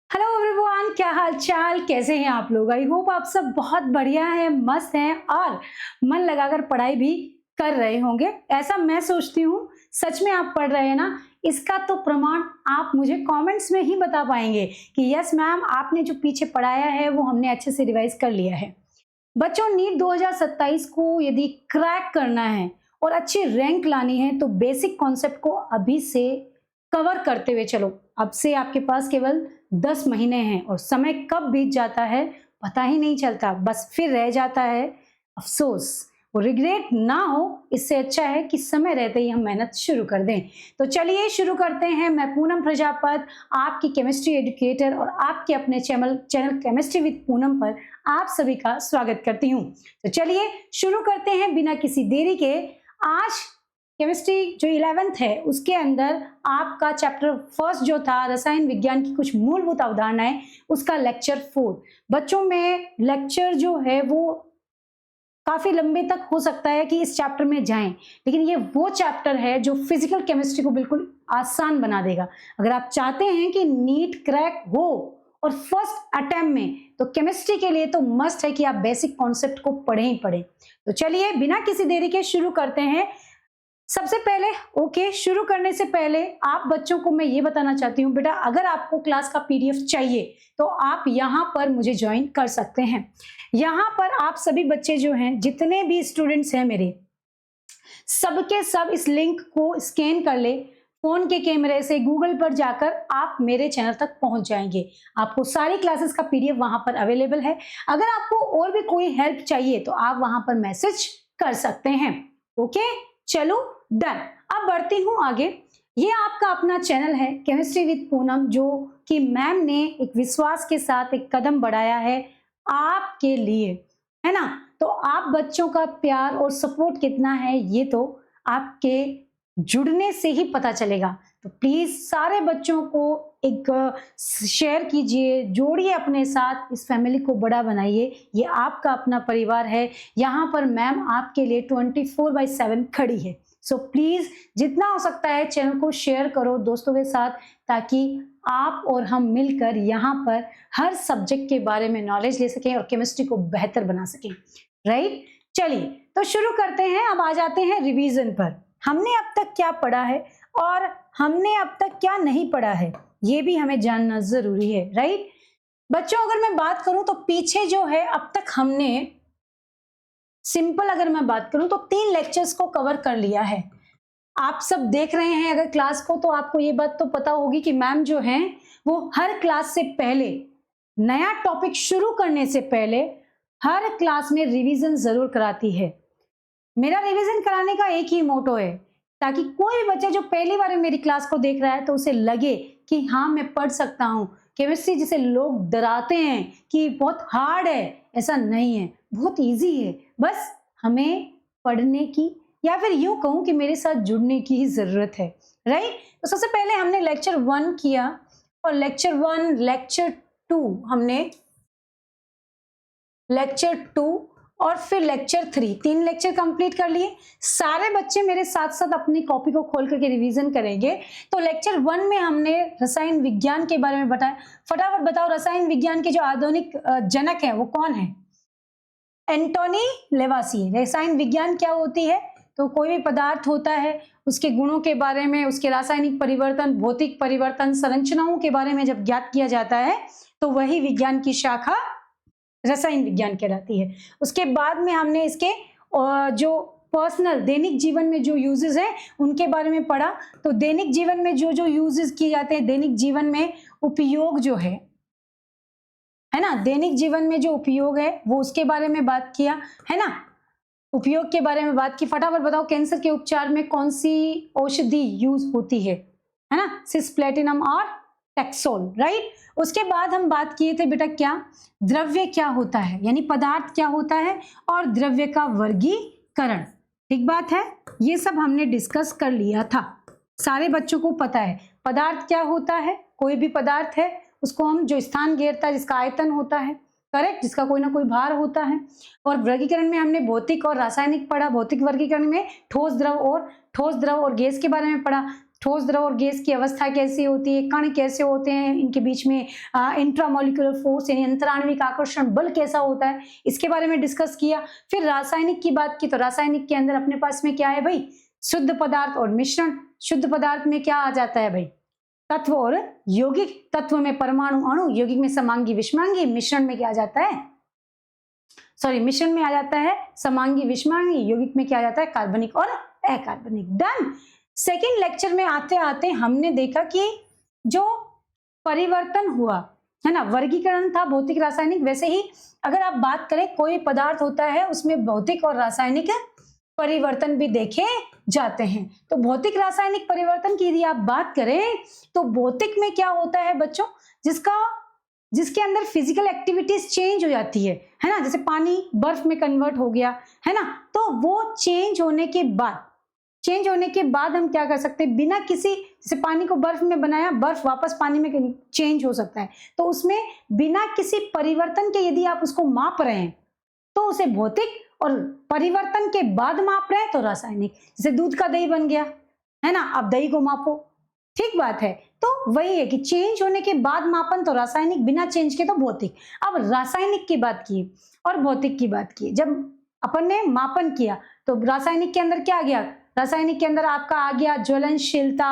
Hello everyone, क्या हाल चाल, कैसे हैं आप लोग। आई होप आप सब बहुत बढ़िया हैं, मस्त हैं और मन लगाकर पढ़ाई भी कर रहे होंगे। ऐसा मैं सोचती हूँ। सच में आप पढ़ रहे हैं ना, इसका तो प्रमाण आप मुझे कमेंट्स में ही बता पाएंगे कि यस मैम, आपने जो पीछे पढ़ाया है वो हमने अच्छे से रिवाइज कर लिया है। बच्चों, नीट 2027 को यदि क्रैक करना है और अच्छी रैंक लानी है तो बेसिक कॉन्सेप्ट को अभी से कवर करते हुए चलो। अब से आपके पास केवल 10 महीने हैं और समय कब बीत जाता है पता ही नहीं चलता, बस फिर रह जाता है अफसोस। वो रिग्रेट ना हो, इससे अच्छा है कि समय रहते ही हम मेहनत शुरू कर दें। तो चलिए शुरू करते हैं। मैं पूनम प्रजापत, आपकी केमिस्ट्री एजुकेटर और आपके अपने चैनल केमिस्ट्री विद पूनम पर आप सभी का स्वागत करती हूँ। तो चलिए शुरू करते हैं बिना किसी देरी के। आज केमिस्ट्री जो 11th है उसके अंदर आपका चैप्टर फर्स्ट जो था रसायन विज्ञान की कुछ मूलभूत अवधारणाएं, उसका लेक्चर 4। बच्चों में लेक्चर जो है वो काफी लंबे तक हो सकता है कि इस चैप्टर में जाएं, लेकिन ये वो चैप्टर है जो फिजिकल केमिस्ट्री को बिल्कुल आसान बना देगा। अगर आप चाहते हैं कि नीट क्रैक हो और फर्स्ट अटेम्प्ट में, तो केमिस्ट्री के लिए तो मस्ट है कि आप बेसिक कॉन्सेप्ट को पढ़ें ही पढ़ें। तो चलिए बिना किसी देरी के शुरू करते हैं। सबसे पहले शुरू करने से पहले आप बच्चों को मैं ये बताना चाहती हूँ, बेटा अगर आपको क्लास का पीडीएफ चाहिए तो आप यहाँ पर मुझे ज्वाइन कर सकते हैं। यहाँ पर आप सभी बच्चे जो हैं, जितने भी स्टूडेंट्स हैं मेरे, सबके सब इस लिंक को स्कैन कर ले। फोन के कैमरे से गूगल पर जाकर आप मेरे चैनल तक पहुंच जाएंगे। आपको सारी क्लासेस का पीडीएफ वहां पर अवेलेबल है। अगर आपको और भी कोई हेल्प चाहिए तो आप वहां पर मैसेज कर सकते हैं। ओके, चलो डन। अब बढ़ती हूँ आगे। ये आपका अपना चैनल है केमिस्ट्री विद पूनम, जो कि मैम ने एक विश्वास के साथ एक कदम बढ़ाया है आपके लिए, है ना। तो आप बच्चों का प्यार और सपोर्ट कितना है ये तो आपके जुड़ने से ही पता चलेगा। तो प्लीज सारे बच्चों को एक शेयर कीजिए, जोड़िए अपने साथ, इस फैमिली को बड़ा बनाइए। ये आपका अपना परिवार है। यहाँ पर मैम आपके लिए 24/7 खड़ी है। सो प्लीज जितना हो सकता है चैनल को शेयर करो दोस्तों के साथ, ताकि आप और हम मिलकर यहाँ पर हर सब्जेक्ट के बारे में नॉलेज ले सकें और केमिस्ट्री को बेहतर बना सकें। राइट, चलिए तो शुरू करते हैं। अब आ जाते हैं रिवीजन पर। हमने अब तक क्या पढ़ा है और हमने अब तक क्या नहीं पढ़ा है, ये भी हमें जानना जरूरी है। राइट बच्चों, अगर मैं बात करूं तो पीछे जो है अब तक हमने सिंपल अगर मैं बात करूं तो 3 लेक्चर्स को कवर कर लिया है। आप सब देख रहे हैं अगर क्लास को, तो आपको ये बात तो पता होगी कि मैम जो हैं वो हर क्लास से पहले, नया टॉपिक शुरू करने से पहले हर क्लास में रिवीजन जरूर कराती है। मेरा रिवीजन कराने का एक ही मोटो है, ताकि कोई भी बच्चा जो पहली बार मेरी क्लास को देख रहा है तो उसे लगे कि हाँ मैं पढ़ सकता हूँ। केमिस्ट्री जिसे लोग डराते हैं कि बहुत हार्ड है, ऐसा नहीं है, बहुत इजी है। बस हमें पढ़ने की, या फिर यूं कहूं कि मेरे साथ जुड़ने की ही जरूरत है। राइट, तो सबसे पहले हमने लेक्चर 1 किया और लेक्चर 1, लेक्चर 2 हमने लेक्चर 2 और फिर लेक्चर 3, 3 लेक्चर कंप्लीट कर लिए। सारे बच्चे मेरे साथ साथ अपनी कॉपी को खोल करके रिवीजन करेंगे। तो लेक्चर 1 में हमने रसायन विज्ञान के बारे में बताया। फटाफट बताओ, रसायन विज्ञान के जो आधुनिक जनक है वो कौन है? एंटोनी लेवासिए। रसायन विज्ञान क्या होती है? तो कोई भी पदार्थ होता है, उसके गुणों के बारे में, उसके रासायनिक परिवर्तन, भौतिक परिवर्तन, संरचनाओं के बारे में जब ज्ञात किया जाता है तो वही विज्ञान की शाखा रसायन विज्ञान कहलाती है। उसके बाद में हमने इसके जो पर्सनल दैनिक जीवन में जो यूजेस हैं उनके बारे में पढ़ा। तो दैनिक जीवन में जो जो यूजेस किए जाते हैं, दैनिक जीवन में उपयोग जो है ना, दैनिक जीवन में जो उपयोग है वो उसके बारे में बात किया, है ना। उपयोग के बारे में बात की। फटाफट बताओ, कैंसर के उपचार में कौन सी औषधि यूज होती है ना? सिस्प्लेटिनम और टैक्सोल। राइट, उसके बाद हम बात किए थे बेटा क्या, द्रव्य क्या होता है, यानी पदार्थ क्या होता है और द्रव्य का वर्गीकरण। ठीक बात है, ये सब हमने डिस्कस कर लिया था। सारे बच्चों को पता है पदार्थ क्या होता है। कोई भी पदार्थ है उसको हम, जो स्थान घेरता है, जिसका आयतन होता है, करेक्ट, जिसका कोई ना कोई भार होता है। और वर्गीकरण में हमने भौतिक और रासायनिक पढ़ा। भौतिक वर्गीकरण में ठोस द्रव और गैस के बारे में पढ़ा। ठोस, द्रव और गैस की अवस्था कैसी होती है, कण कैसे होते हैं, इनके बीच में इंट्रामोलिकुलर फोर्स यानी अंतराण्विक आकर्षण बल कैसा होता है, इसके बारे में डिस्कस किया। फिर रासायनिक की बात की तो रासायनिक के अंदर अपने पास में क्या है भाई, शुद्ध पदार्थ और मिश्रण। शुद्ध पदार्थ में क्या आ जाता है भाई, तत्व और यौगिक। तत्व में परमाणु अणु, यौगिक में समांगी विषमांगी, मिश्रण में क्या आ जाता है, मिश्रण में आ जाता है समांगी विषमांगी, यौगिक में क्या आ जाता है, कार्बनिक और अकार्बनिक। डन। सेकेंड लेक्चर में आते आते हमने देखा कि जो परिवर्तन हुआ है ना, वर्गीकरण था भौतिक रासायनिक। वैसे ही अगर आप बात करें, कोई पदार्थ होता है उसमें भौतिक और रासायनिक परिवर्तन भी देखे जाते हैं। तो भौतिक रासायनिक परिवर्तन की यदि आप बात करें तो भौतिक में क्या होता है बच्चों, जिसके अंदर फिजिकल एक्टिविटीज चेंज हो जाती है ना, जैसे पानी बर्फ में कन्वर्ट हो गया है ना, तो वो चेंज होने के बाद हम क्या कर सकते हैं, बिना किसी, जैसे पानी को बर्फ में बनाया, बर्फ वापस पानी में चेंज हो सकता है, तो उसमें बिना किसी परिवर्तन के यदि आप उसको माप रहे हैं तो उसे भौतिक, और परिवर्तन के बाद माप रहे हैं तो रासायनिक। जैसे दूध का दही बन गया है ना, अब दही को मापो, ठीक बात है। तो वही है कि चेंज होने के बाद मापन तो रासायनिक, बिना चेंज के तो भौतिक। अब रासायनिक की बात की और भौतिक की बात की, जब अपन ने मापन किया तो रासायनिक के अंदर क्या आ गया, रासायनिक के अंदर आपका आ गया ज्वलनशीलता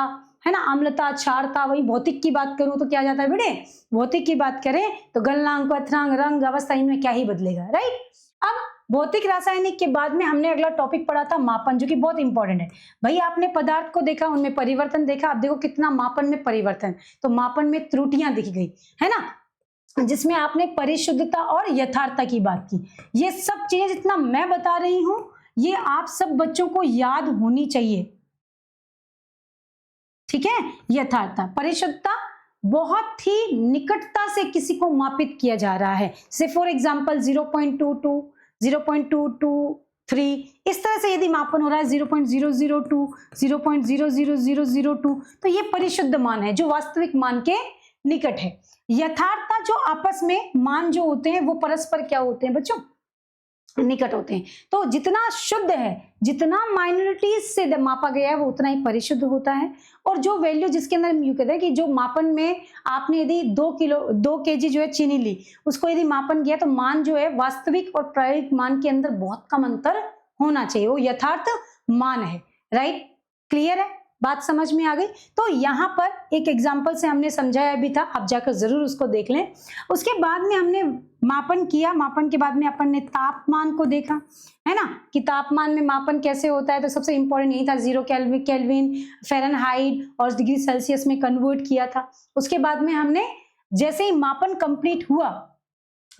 है ना, अम्लता, क्षारता। वही भौतिक की बात करूं तो क्या आ जाता है बेटे, भौतिक की बात करें तो गलनांक, क्वथनांक, रंग, अवस्था, इनमें क्या ही बदलेगा, राइट। अब भौतिक रासायनिक के बाद में हमने अगला टॉपिक पढ़ा था मापन, जो कि बहुत इंपॉर्टेंट है। भाई आपने पदार्थ को देखा, उनमें परिवर्तन देखा, अब देखो कितना मापन में परिवर्तन, तो मापन में त्रुटियां दिख गई है ना, जिसमें आपने परिशुद्धता और यथार्थता की बात की। ये सब चीजें जितना मैं बता रही हूं, ये आप सब बच्चों को याद होनी चाहिए, ठीक है। यथार्थता, परिशुद्धता, बहुत ही निकटता से किसी को मापित किया जा रहा है, जैसे फॉर एग्जांपल 0.22, 0.223, इस तरह से यदि मापन हो रहा है 0.002, 0.00002, तो ये परिशुद्ध मान है जो वास्तविक मान के निकट है। यथार्थता, जो आपस में मान जो होते हैं वो परस्पर क्या होते हैं बच्चों, निकट होते हैं। तो जितना शुद्ध है, जितना माइनॉरिटीज से मापा गया है, वो उतना ही परिशुद्ध होता है। और जो वैल्यू जिसके अंदर हम यूं कहते हैं कि जो मापन में आपने यदि 2 केजी जो है चीनी ली, उसको यदि मापन किया तो मान जो है वास्तविक और प्रायोगिक मान के अंदर बहुत कम अंतर होना चाहिए, वो यथार्थ मान है, राइट। क्लियर है, बात समझ में आ गई। तो यहाँ पर एक एग्जाम्पल से हमने समझाया भी था, आप जाकर जरूर उसको देख लें। उसके बाद में हमने मापन किया, मापन के बाद में अपन ने तापमान को देखा है ना, कि तापमान में मापन कैसे होता है। तो सबसे इंपॉर्टेंट यही था, 0 केल्विन, फ़ारेनहाइट और डिग्री सेल्सियस में कन्वर्ट किया था। उसके बाद में हमने जैसे ही मापन कंप्लीट हुआ,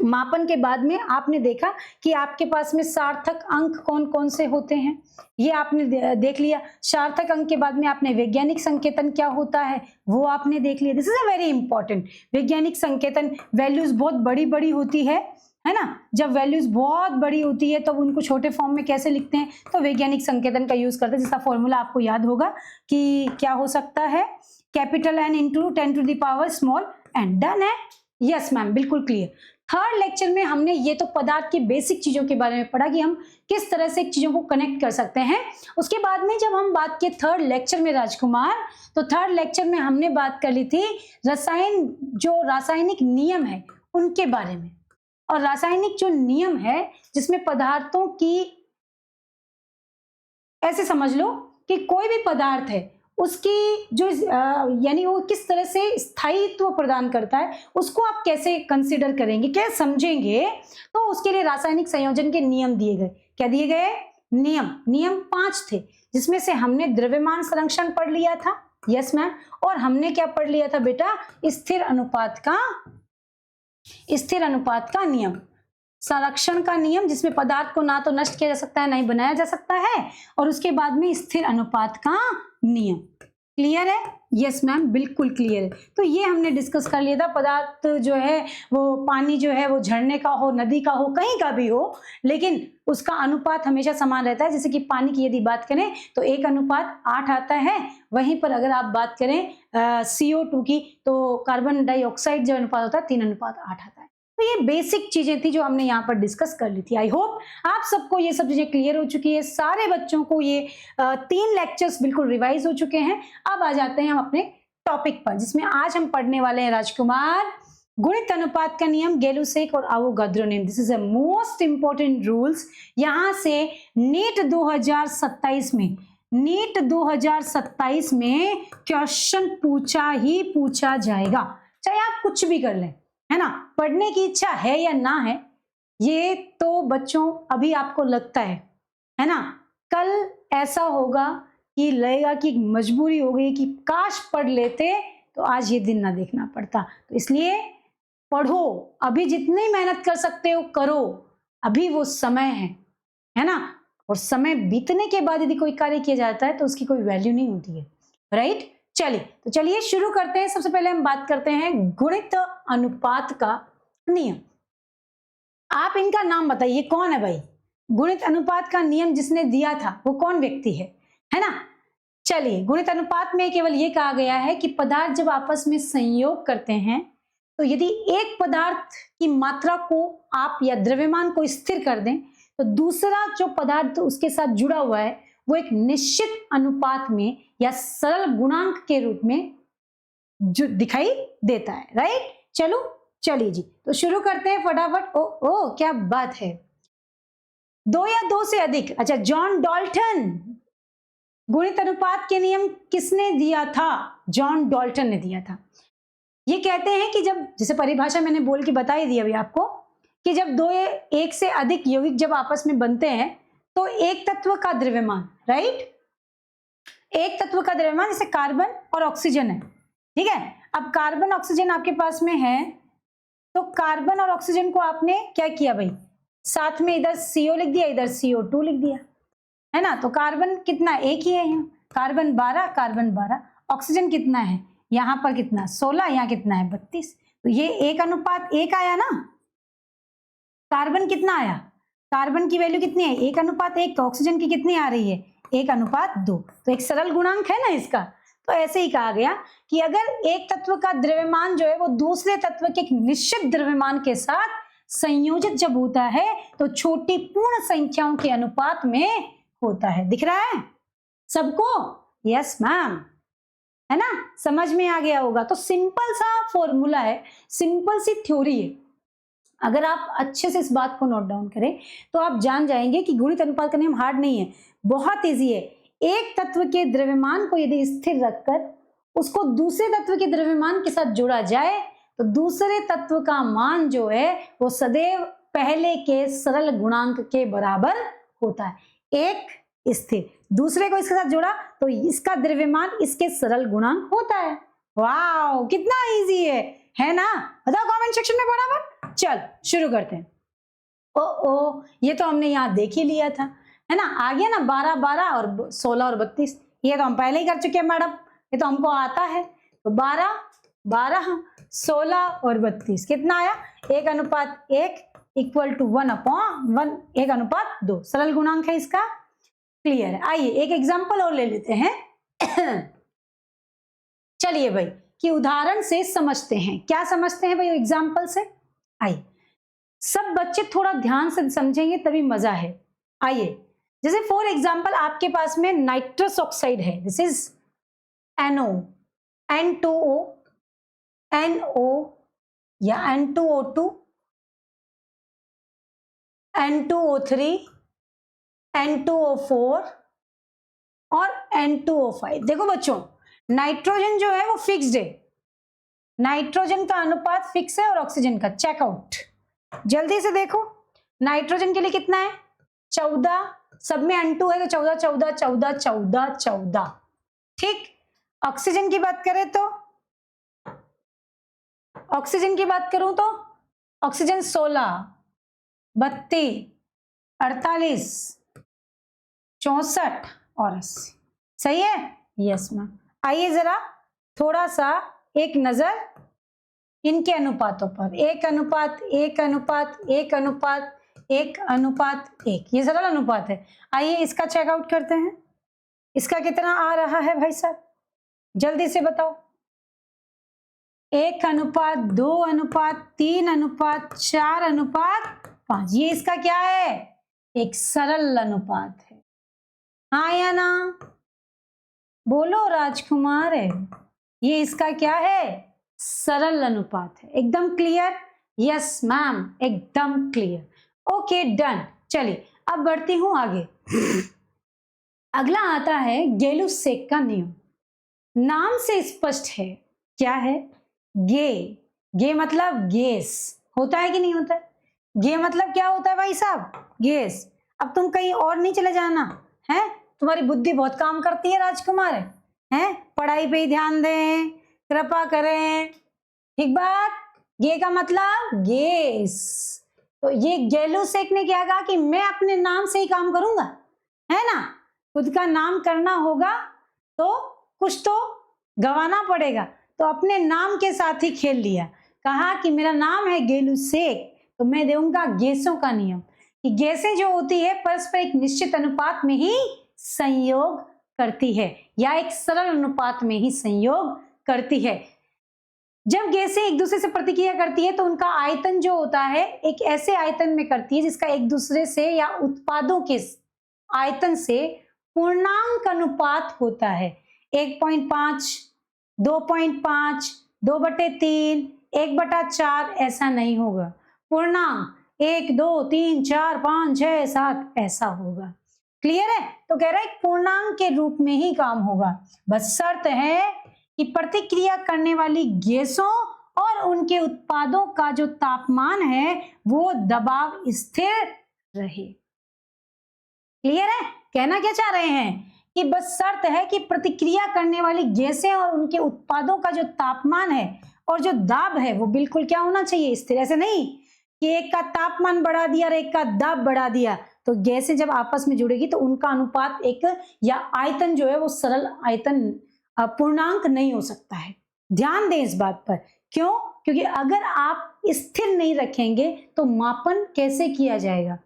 मापन के बाद में आपने देखा कि आपके पास में सार्थक अंक कौन कौन से होते हैं, ये आपने देख लिया। सार्थक अंक के बाद में आपने वैज्ञानिक संकेतन क्या होता है वो आपने देख लिया। This is a very important. वैज्ञानिक संकेतन, वैल्यूज बहुत बड़ी बड़ी होती है ना, जब वैल्यूज बहुत बड़ी होती है तो उनको छोटे फॉर्म में कैसे लिखते हैं, तो वैज्ञानिक संकेतन का यूज करते हैं, जिसका फॉर्मूला आपको याद होगा कि क्या हो सकता है, capital N into 10 to the power small n। Done है, यस मैम, बिल्कुल क्लियर। थर्ड लेक्चर में हमने ये तो पदार्थ की बेसिक चीजों के बारे में पढ़ा कि हम किस तरह से चीजों को कनेक्ट कर सकते हैं। उसके बाद में जब हम बात किए थर्ड लेक्चर में राजकुमार, तो थर्ड लेक्चर में हमने बात कर ली थी रासायनिक नियम है उनके बारे में। और रासायनिक जो नियम है जिसमें पदार्थों की, ऐसे समझ लो कि कोई भी पदार्थ है उसकी जो यानी वो किस तरह से स्थायित्व प्रदान करता है, उसको आप कैसे कंसीडर करेंगे, कैसे समझेंगे, तो उसके लिए रासायनिक संयोजन के नियम दिए गए। क्या दिए गए? नियम 5 थे, जिसमें से हमने द्रव्यमान संरक्षण पढ़ लिया था, यस मैम, और हमने क्या पढ़ लिया था बेटा, स्थिर अनुपात का नियम, संरक्षण का नियम, जिसमें पदार्थ को ना तो नष्ट किया जा सकता है ना ही बनाया जा सकता है, और उसके बाद में स्थिर अनुपात का नियम। क्लियर है? यस मैम, बिल्कुल क्लियर है। तो ये हमने डिस्कस कर लिया था। पदार्थ जो है वो पानी जो है वो झरने का हो, नदी का हो, कहीं का भी हो, लेकिन उसका अनुपात हमेशा समान रहता है। जैसे कि पानी की यदि बात करें तो 1:8 आता है, वहीं पर अगर आप बात करें CO2 की तो कार्बन डाइऑक्साइड जो अनुपात होता है 3:8 आता है। तो ये बेसिक चीजें थी जो हमने यहाँ पर डिस्कस कर ली थी। आई होप आप सबको ये सब चीजें क्लियर हो चुकी है, सारे बच्चों को ये 3 लेक्चर्स बिल्कुल रिवाइज हो चुके हैं। अब आ जाते हैं हम अपने टॉपिक पर, जिसमें आज हम पढ़ने वाले हैं राजकुमार गुणित अनुपात का नियम, गेलुसेक और अवोगाद्रो नियम। This is a most important rules. यहाँ से नीट 2027 में क्वेश्चन पूछा ही पूछा जाएगा, चाहे आप कुछ भी कर लें, है ना। पढ़ने की इच्छा है या ना है, ये तो बच्चों अभी आपको लगता है ना। कल ऐसा होगा कि लगेगा कि मजबूरी हो गई कि काश पढ़ लेते तो आज ये दिन ना देखना पड़ता। तो इसलिए पढ़ो, अभी जितनी मेहनत कर सकते हो करो, अभी वो समय है ना। और समय बीतने के बाद यदि कोई कार्य किया जाता है तो उसकी कोई वैल्यू नहीं होती है, राइट। चलिए शुरू करते हैं। सबसे पहले हम बात करते हैं गुणित अनुपात का नियम। आप इनका नाम बताइए, कौन है भाई? गुणित अनुपात का नियम जिसने दिया था वो कौन व्यक्ति है ना। चलिए, गुणित अनुपात में केवल ये कहा गया है कि पदार्थ जब आपस में संयोग करते हैं तो यदि एक पदार्थ की मात्रा को आप या द्रव्यमान को स्थिर कर दें तो दूसरा जो पदार्थ उसके साथ जुड़ा हुआ है वो एक निश्चित अनुपात में या सरल गुणांक के रूप में जो दिखाई देता है, राइट। चलिए जी, तो शुरू करते हैं फटाफट। ओ क्या बात है, 2 या 2 से अधिक। अच्छा, जॉन डाल्टन। गुणित अनुपात के नियम किसने दिया था? जॉन डाल्टन ने दिया था। ये कहते हैं कि जब, जैसे परिभाषा मैंने बोल के बता ही दी अभी आपको, कि जब 2 या 1 से अधिक यौगिक जब आपस में बनते हैं तो एक तत्व का द्रव्यमान, राइट, एक तत्व का द्रव्यमान जैसे कार्बन और ऑक्सीजन है, ठीक है। अब कार्बन ऑक्सीजन आपके पास में है तो कार्बन और ऑक्सीजन को आपने क्या किया भाई, साथ में इधर CO लिख दिया, इधर CO2 लिख दिया, है ना। तो कार्बन कितना, एक ही है यहाँ, कार्बन 12, ऑक्सीजन कितना है यहाँ पर, कितना 16, यहाँ कितना है 32। तो ये 1:1 आया ना। कार्बन कितना आया, कार्बन की वैल्यू कितनी है 1:1, तो ऑक्सीजन की कितनी आ रही है 1:2। तो एक सरल गुणांक है ना इसका। तो ऐसे ही कहा गया कि अगर एक तत्व का द्रव्यमान जो है वो दूसरे तत्व के एक निश्चित द्रव्यमान के साथ संयोजित जब होता है तो छोटी पूर्ण संख्याओं के अनुपात में होता है। दिख रहा है सबको? यस मैम, है ना, समझ में आ गया होगा। तो सिंपल सा फॉर्मूला है, सिंपल सी थ्योरी है। अगर आप अच्छे से इस बात को नोट डाउन करें तो आप जान जाएंगे कि गुणित अनुपात का नियम हार्ड नहीं है, बहुत इजी है। एक तत्व के द्रव्यमान को यदि स्थिर रखकर उसको दूसरे तत्व के द्रव्यमान के साथ जोड़ा जाए तो दूसरे तत्व का मान जो है वो सदैव पहले के सरल गुणांक के बराबर होता है। एक स्थिर, दूसरे को इसके साथ जोड़ा तो इसका द्रव्यमान इसके सरल गुणांक होता है। वाओ, कितना इजी है ना। बताओ कमेंट सेक्शन में फटाफट। चल शुरू करते हैं। ओ ये तो हमने यहाँ देख ही लिया था, है ना। आ गया ना 12 और 16 और 32, ये तो हम पहले ही कर चुके हैं मैडम, ये तो हमको आता है। तो 12, 16 और 32 कितना आया 1:1 इक्वल टू 1/1, 1:2 सरल गुणांक है इसका। क्लियर है। आइए एक एग्जांपल और ले लेते हैं। चलिए भाई कि उदाहरण से समझते हैं। क्या समझते हैं भाई एग्जांपल से? आइए सब बच्चे थोड़ा ध्यान से समझेंगे तभी मजा है। आइए, जैसे फॉर एग्जांपल आपके पास में नाइट्रस ऑक्साइड है, this is NO, N2O, NO या N2O2, N2O3, N2O4 और N2O5। देखो बच्चों, नाइट्रोजन जो है वो फिक्स्ड है, नाइट्रोजन का अनुपात फिक्स है और ऑक्सीजन का चेकआउट। जल्दी से देखो, नाइट्रोजन के लिए कितना है 14, सब में N2 है तो 14, 14, 14, 14, 14। ठीक। ऑक्सीजन की बात करें तो, ऑक्सीजन की बात करूं तो ऑक्सीजन 16, 32, 48, 64 और 80। सही है? Yes ma'am. आइए जरा थोड़ा सा एक नजर इनके अनुपातों पर, 1:1, 1:1, 1:1, ये सरल अनुपात है। आइए इसका चेकआउट करते हैं। इसका कितना आ रहा है भाई साहब, जल्दी से बताओ। 1:2:3:4:5। ये इसका क्या है? एक सरल अनुपात है। हाँ या ना? बोलो राजकुमार है। ये इसका क्या है? सरल अनुपात है। एकदम क्लियर? यस मैम, एकदम क्लियर। Okay done. चलिए अब बढ़ती हूं आगे। अगला आता है गेलुसेक का नियम। नाम से स्पष्ट है, क्या है? गे मतलब गैस होता है कि नहीं होता है? गे मतलब क्या होता है भाई साहब? गैस। अब तुम कहीं और नहीं चले जाना है, तुम्हारी बुद्धि बहुत काम करती है राजकुमार है, पढ़ाई पे ही ध्यान दें, कृपा करें। ठीक बात? गे का मतलब गैस। तो ये गेलुसेक ने क्या कहा कि मैं अपने नाम से ही काम करूंगा, है ना? खुद का नाम करना होगा तो कुछ तो गंवाना पड़ेगा, तो अपने नाम के साथ ही खेल लिया। कहा कि मेरा नाम है गेलुसेक, तो मैं दूंगा गैसों का नियम कि गैसें जो होती है परस्पर एक निश्चित अनुपात में ही संयोग करती है, या एक सरल अनुपात में ही संयोग करती है। जब गैसें एक दूसरे से प्रतिक्रिया करती है तो उनका आयतन जो होता है एक ऐसे आयतन में करती है जिसका एक दूसरे से या उत्पादों के आयतन से पूर्णांक अनुपात होता है। 1.5, 2.5, 2/3, 1/4 ऐसा नहीं होगा। पूर्णांक 1, 2, 3, 4, 5, 6, 7 ऐसा होगा। क्लियर है? तो कह रहा है पूर्णांक के रूप में ही काम होगा, बस शर्त है कि प्रतिक्रिया करने वाली गैसों और उनके उत्पादों का जो तापमान है वो दबाव स्थिर रहे। क्लियर है? कहना क्या चाह रहे हैं कि बस शर्त है कि प्रतिक्रिया करने वाली गैसें और उनके उत्पादों का जो तापमान है और जो दाब है वो बिल्कुल क्या होना चाहिए? स्थिर। ऐसे नहीं कि एक का तापमान बढ़ा दिया और एक का दाब बढ़ा दिया, तो गैसें जब आपस में जुड़ेगी तो उनका अनुपात एक या आयतन जो है वो सरल आयतन पूर्णांक नहीं हो सकता है। ध्यान दें इस बात पर। क्यों? क्योंकि अगर आप स्थिर नहीं रखेंगे तो मापन कैसे किया जाएगा,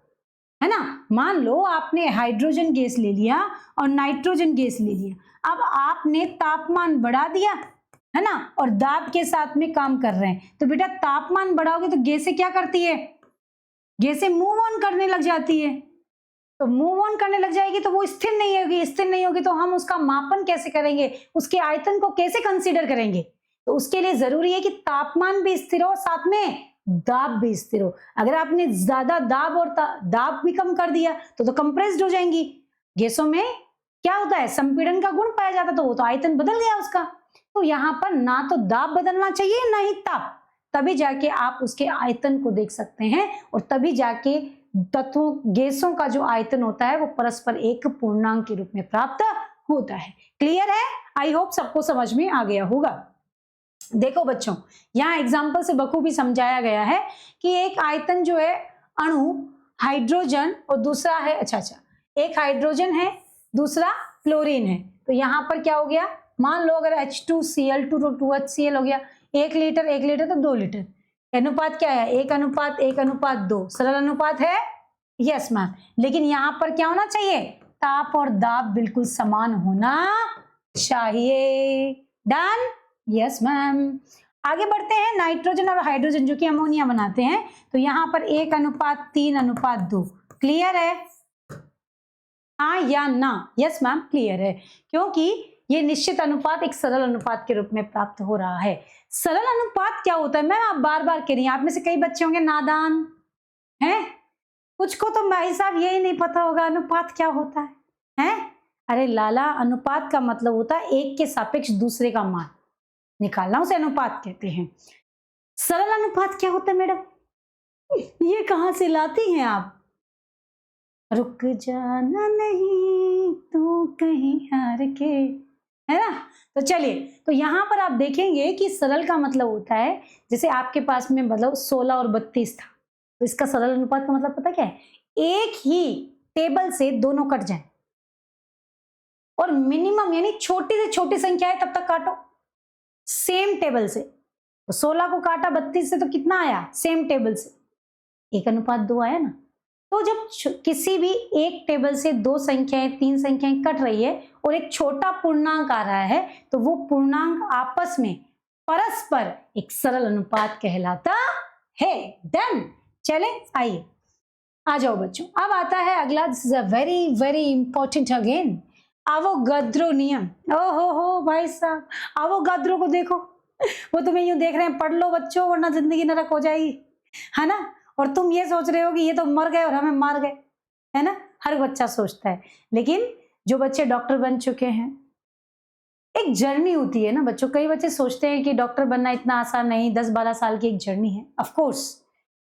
है ना? मान लो आपने हाइड्रोजन गैस ले लिया और नाइट्रोजन गैस ले लिया, अब आपने तापमान बढ़ा दिया, है ना, और दाब के साथ में काम कर रहे हैं, तो बेटा तापमान बढ़ाओगे तो गैसें क्या करती है? गैसें मूव ऑन करने लग जाती है। तो मूव ऑन करने लग जाएगी तो वो स्थिर नहीं होगी। स्थिर नहीं होगी तो हम उसका मापन कैसे करेंगे? उसके आयतन को कैसे कंसीडर करेंगे? तो उसके लिए जरूरी है कि तापमान भी स्थिर हो, साथ में दाब भी स्थिर हो। अगर आपने ज्यादा दाब और दाब भी कम कर दिया तो कंप्रेस्ड हो जाएंगी। गैसों में क्या होता है? संपीड़न का गुण पाया जाता, तो वो तो आयतन बदल गया उसका। तो यहाँ पर ना तो दाब बदलना चाहिए ना ही ताप, तभी जाके आप उसके आयतन को देख सकते हैं और तभी जाके तत्वों गैसों का जो आयतन होता है वो परस्पर एक पूर्णांक के रूप में प्राप्त होता है। क्लियर है? आई होप सबको समझ में आ गया होगा। देखो बच्चों, यहाँ एग्जाम्पल से बखूबी समझाया गया है कि एक आयतन जो है अणु हाइड्रोजन और दूसरा है एक हाइड्रोजन है, दूसरा फ्लोरीन है। तो यहाँ पर क्या हो गया? मान लो अगर H2Cl2 तो 2HCl हो गया, 1 लीटर तो 2 लीटर। अनुपात क्या है? 1:1:2 सरल अनुपात है। यस मैम, लेकिन यहाँ पर क्या होना चाहिए? ताप और दाब बिल्कुल समान होना चाहिए। डन? Yes ma'am. आगे बढ़ते हैं। नाइट्रोजन और हाइड्रोजन जो कि अमोनिया बनाते हैं, तो यहाँ पर 1:3:2। क्लियर है? हाँ या ना? यस मैम क्लियर है, क्योंकि ये निश्चित अनुपात एक सरल अनुपात के रूप में प्राप्त हो रहा है। सरल अनुपात क्या होता है? मैम आप बार बार कह रही हैं, आप में से कई बच्चे होंगे नादान हैं, कुछ को तो भाई साहब यही नहीं पता होगा अनुपात क्या होता है? अरे लाला, अनुपात का मतलब होता है एक के सापेक्ष दूसरे का मान निकालना, उसे अनुपात कहते हैं। सरल अनुपात क्या होता है मैडम? ये कहां से लाती हैं आप? रुक जाना नहीं तू कहीं हार के, है ना? तो चलिए, तो यहाँ पर आप देखेंगे कि सरल का मतलब होता है जैसे आपके पास में मतलब 16 और 32 था, तो इसका सरल अनुपात का मतलब पता क्या है? एक ही टेबल से दोनों कट जाए और मिनिमम यानी छोटी से छोटी संख्या है तब तक काटो सेम टेबल से। तो 16 को काटा 32 से तो कितना आया? सेम टेबल से 1:2 आया ना। तो जब किसी भी एक टेबल से 2 संख्याएं 3 संख्याएं कट रही है और एक छोटा पूर्णांक आ रहा है, तो वो पूर्णांक आपस में परस्पर एक सरल अनुपात कहलाता है। डन। चले आइए, आ जाओ बच्चों। अब आता है अगला, this is a very very important again, Avogadro नियम। ओहो हो भाई साहब, अवोगाद्रो को देखो, वो तुम्हें यूं देख रहे हैं, पढ़ लो बच्चों वरना जिंदगी नरक हो जाएगी, है ना। और तुम ये सोच रहे हो कि ये तो मर गए और हमें मार गए, है ना। हर बच्चा सोचता है, लेकिन जो बच्चे डॉक्टर बन चुके हैं, एक जर्नी होती है ना बच्चों। कई बच्चे सोचते हैं कि डॉक्टर बनना इतना आसान नहीं, 10-12 साल की एक जर्नी है। ऑफ कोर्स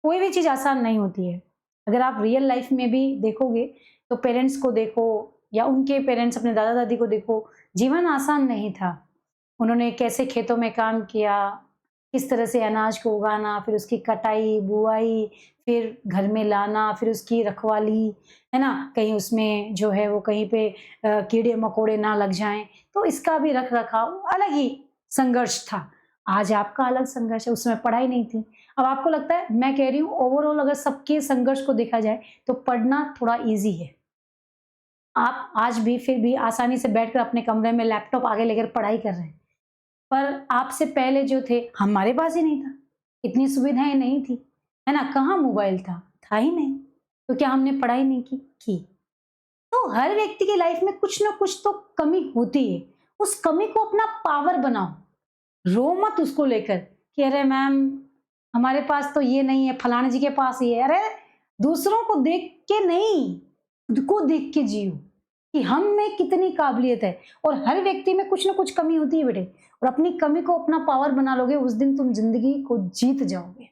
कोई भी चीज आसान नहीं होती है। अगर आप रियल लाइफ में भी देखोगे तो पेरेंट्स को देखो या उनके पेरेंट्स अपने दादा दादी को देखो, जीवन आसान नहीं था। उन्होंने कैसे खेतों में काम किया, किस तरह से अनाज को उगाना, फिर उसकी कटाई बुआई, फिर घर में लाना, फिर उसकी रखवाली, है ना, कहीं उसमें जो है वो कहीं पे कीड़े मकोड़े ना लग जाएं, तो इसका भी रख रखाव अलग ही संघर्ष था। आज आपका अलग संघर्ष है, उसमें पढ़ाई नहीं थी। अब आपको लगता है, मैं कह रही हूँ ओवरऑल अगर सबके संघर्ष को देखा जाए तो पढ़ना थोड़ा इजी है। आप आज भी फिर भी आसानी से बैठकर अपने कमरे में लैपटॉप आगे लेकर पढ़ाई कर रहे हैं, पर आपसे पहले जो थे, हमारे पास ही नहीं था, इतनी सुविधाएं नहीं थी, है ना। कहाँ मोबाइल था ही नहीं, तो क्या हमने पढ़ाई नहीं की। तो हर व्यक्ति की लाइफ में कुछ ना कुछ तो कमी होती है। उस कमी को अपना पावर बनाओ, रो मत उसको लेकर कि अरे मैम हमारे पास तो ये नहीं है, फलाने जी के पास ये है। अरे दूसरों को देख के नहीं, खुद को देख के जियो कि हम में कितनी काबिलियत है। और हर व्यक्ति में कुछ ना कुछ कमी होती है बेटे, और अपनी कमी को अपना पावर बना लोगे, उस दिन तुम जिंदगी को जीत जाओगे।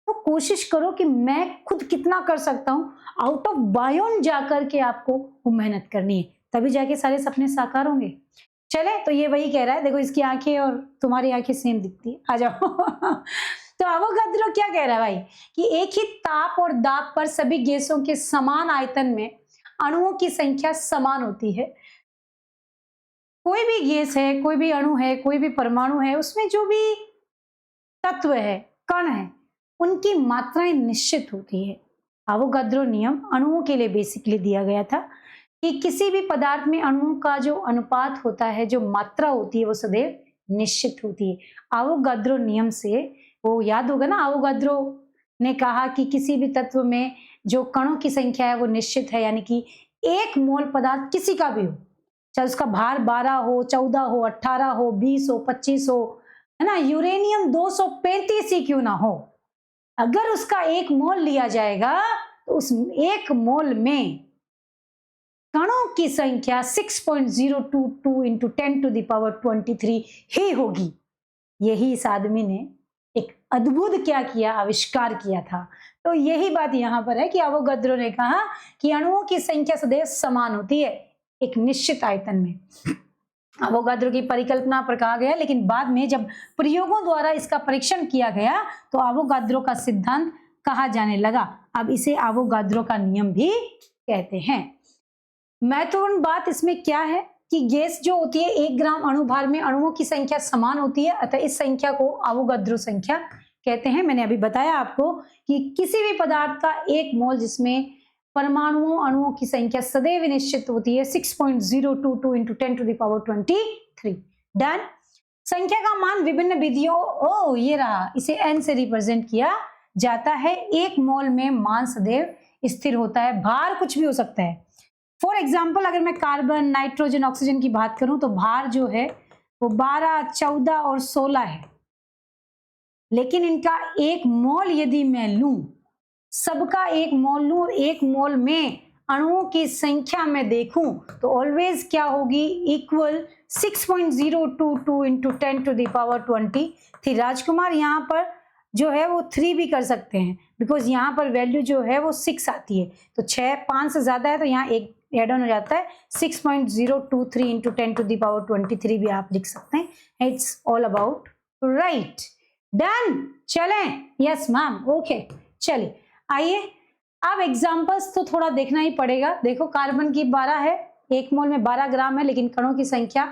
तो कोशिश करो कि मैं खुद कितना कर सकता हूँ, आउट ऑफ बायोन जाकर के आपको वो मेहनत करनी है, तभी जाके सारे सपने साकार होंगे। चले, तो ये वही कह रहा है, देखो इसकी आंखें और तुम्हारी आंखें सेम दिखती है, आ जाओ। तो अवोगाद्रो क्या कह रहा है भाई कि एक ही ताप और दाब पर सभी गैसों के समान आयतन में अणुओं की संख्या समान होती है। कोई भी गैस है, कोई भी अणु है, कोई भी परमाणु है, उसमें जो भी तत्व है, कण है, उनकी मात्राएं निश्चित होती है। अवोगाद्रो नियम अणुओं के लिए बेसिकली दिया गया था कि किसी भी पदार्थ में अणुओं का जो अनुपात होता है, जो मात्रा होती है, वो सदैव निश्चित होती है। अवोगाद्रो नियम से वो याद होगा ना, अवोगाद्रो ने कहा कि किसी भी तत्व में जो कणों की संख्या है वो निश्चित है, यानी कि एक मोल पदार्थ किसी का भी हो, चाहे उसका भार 12 हो, 14 हो, 18 हो, 20 हो, 25 हो, है ना, यूरेनियम 235 ही क्यों ना हो, अगर उसका एक मोल लिया जाएगा तो उस एक मोल में कणों की संख्या 6.022 इंटू 10⁻23 ही होगी। यही इस आदमी ने एक अद्भुत क्या किया, आविष्कार किया था। तो यही बात यहां पर है कि अवोगाद्रो ने कहा कि अणुओं की संख्या सदैव समान होती है एक निश्चित आयतन में। अवोगाद्रो की परिकल्पना पर कहा गया, लेकिन बाद में जब प्रयोगों द्वारा इसका परीक्षण किया गया तो अवोगाद्रो का सिद्धांत कहा जाने लगा। अब इसे अवोगाद्रो का नियम भी कहते हैं। महत्वपूर्ण बात इसमें क्या है कि गैस जो होती है 1 ग्राम अणुभार में अणुओं की संख्या समान होती है, अतः इस संख्या को अवोगाद्रो संख्या कहते हैं। मैंने अभी बताया आपको कि किसी भी पदार्थ का एक मोल जिसमें परमाणुओं अणुओं की संख्या सदैव निश्चित होती है 6.022 इंटू 10⁻23। डन। संख्या का मान विभिन्न विधियों, ये रहा, इसे n से रिप्रेजेंट किया जाता है। एक मोल में मान सदैव स्थिर होता है, भार कुछ भी हो सकता है। फॉर एग्जाम्पल अगर मैं कार्बन, नाइट्रोजन, ऑक्सीजन की बात करूं तो भार जो है वो 12, 14 और 16 है, लेकिन इनका एक मोल यदि मैं लूं, सबका एक मोल लूं, एक मोल में अणुओं की संख्या में देखूं तो ऑलवेज क्या होगी, इक्वल 6.022 इंटू 10⁻23। राजकुमार यहाँ पर जो है वो 3 भी कर सकते हैं, बिकॉज यहाँ पर वैल्यू जो है वो 6 आती है, तो 6 5 से ज्यादा है तो यहाँ एक एड ऑन हो जाता है, 6.023 इंटू 10⁻23 भी आप लिख सकते हैं। It's all about right. Done. चलें, यस मैम, ओके। चलिए आइए, अब एग्जांपल्स तो थोड़ा देखना ही पड़ेगा। देखो कार्बन की 12 है, एक मोल में 12 ग्राम है, लेकिन कणों की संख्या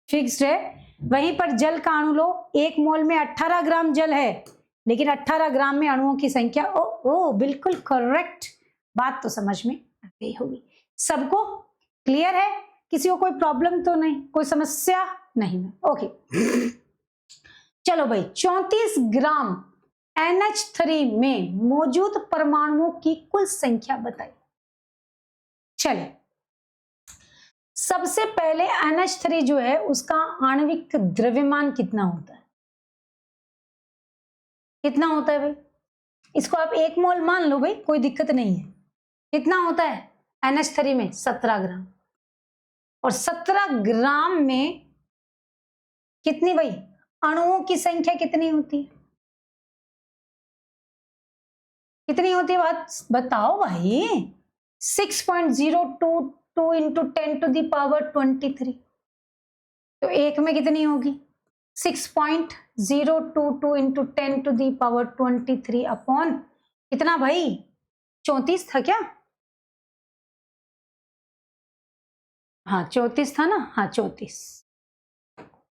फिक्स्ड है। वहीं पर जल का अणु लो, एक मोल में 18 ग्राम जल है, लेकिन 18 ग्राम में अणुओं की संख्या, ओ बिल्कुल करेक्ट, बात तो समझ में आ गई होगी। सबको क्लियर है? किसी को कोई प्रॉब्लम तो नहीं, कोई समस्या नहीं? ओके चलो भाई, 34 ग्राम NH3 में मौजूद परमाणुओं की कुल संख्या बताइए। चले, सबसे पहले NH3 जो है उसका आणविक द्रव्यमान कितना होता है? कितना होता है भाई? इसको आप 1 मोल मान लो भाई, कोई दिक्कत नहीं है। कितना होता है NH3 में? 17 ग्राम। और 17 ग्राम में कितनी भाई अणुओं की संख्या कितनी होती है? कितनी होती है बात बताओ भाई। 6.022 इंटू 10⁻23। तो एक में कितनी होगी? 6.022 इंटू 10⁻23 अपॉन कितना भाई? 34 था क्या? हाँ 34 था ना। हाँ 34।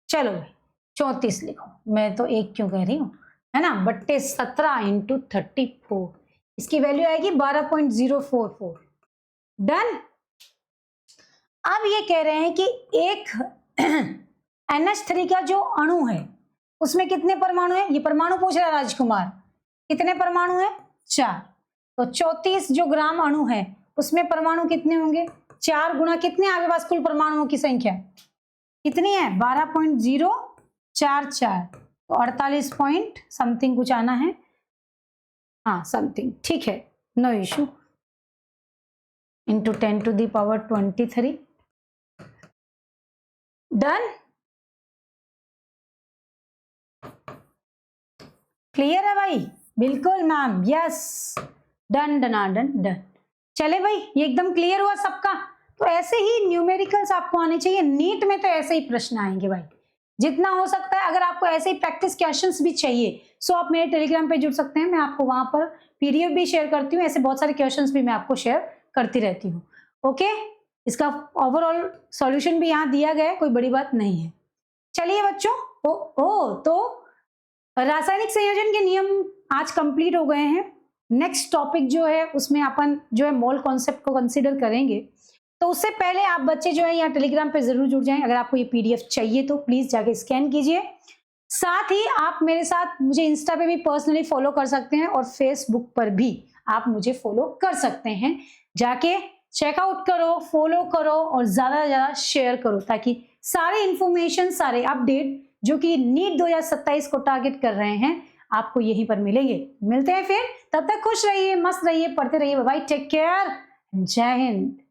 चलो भाई 34 लिखो, मैं तो एक क्यों कह रही हूं, है ना, बट्टे 17 इंटू 34, इसकी वैल्यू आएगी 12.044। डन। अब ये कह रहे हैं कि एक NH3 का जो अणु है उसमें कितने परमाणु है? ये परमाणु पूछ रहा है राजकुमार। कितने परमाणु है? 4। तो 34 जो ग्राम अणु है उसमें परमाणु कितने होंगे? 4 गुना कितने आपके पास कुल परमाणुओं की संख्या कितनी है? 12.044। तो 48 पॉइंट समथिंग कुछ आना है। हाँ समथिंग, ठीक है, no issue. Into 10⁻23। Done. Clear है भाई? बिल्कुल ma'am, yes. Done done done done. चले भाई, ये एकदम क्लियर हुआ सबका। तो ऐसे ही न्यूमेरिकल्स आपको आने चाहिए। नीट में तो ऐसे ही प्रश्न आएंगे भाई, जितना हो सकता है। अगर आपको ऐसे ही प्रैक्टिस क्वेश्चंस भी चाहिए सो आप मेरे टेलीग्राम पे जुड़ सकते हैं। मैं आपको वहां पर PDF भी शेयर करती हूँ, ऐसे बहुत सारे क्वेश्चंस भी मैं आपको शेयर करती रहती हूँ। ओके, इसका ओवरऑल सॉल्यूशन भी यहाँ दिया गया है, कोई बड़ी बात नहीं है। चलिए बच्चों, तो रासायनिक संयोजन के नियम आज कंप्लीट हो गए हैं। नेक्स्ट टॉपिक जो है उसमें अपन जो है मोल कॉन्सेप्ट को कंसीडर करेंगे। तो उससे पहले आप बच्चे जो है यहाँ टेलीग्राम पे जरूर जुड़ जाएं। अगर आपको ये PDF चाहिए तो प्लीज जाके स्कैन कीजिए। साथ ही आप मेरे साथ मुझे इंस्टा पे भी पर्सनली फॉलो कर सकते हैं और फेसबुक पर भी आप मुझे फॉलो कर सकते हैं। जाके चेकआउट करो, फॉलो करो और ज्यादा से ज्यादा शेयर करो, ताकि सारे इंफॉर्मेशन, सारे अपडेट जो कि नीट 2027 को टारगेट कर रहे हैं आपको यहीं पर मिलेंगे। मिलते हैं फिर, तब तक खुश रहिए, मस्त रहिए, पढ़ते रहिए। बाय बाय, टेक केयर, जय हिंद।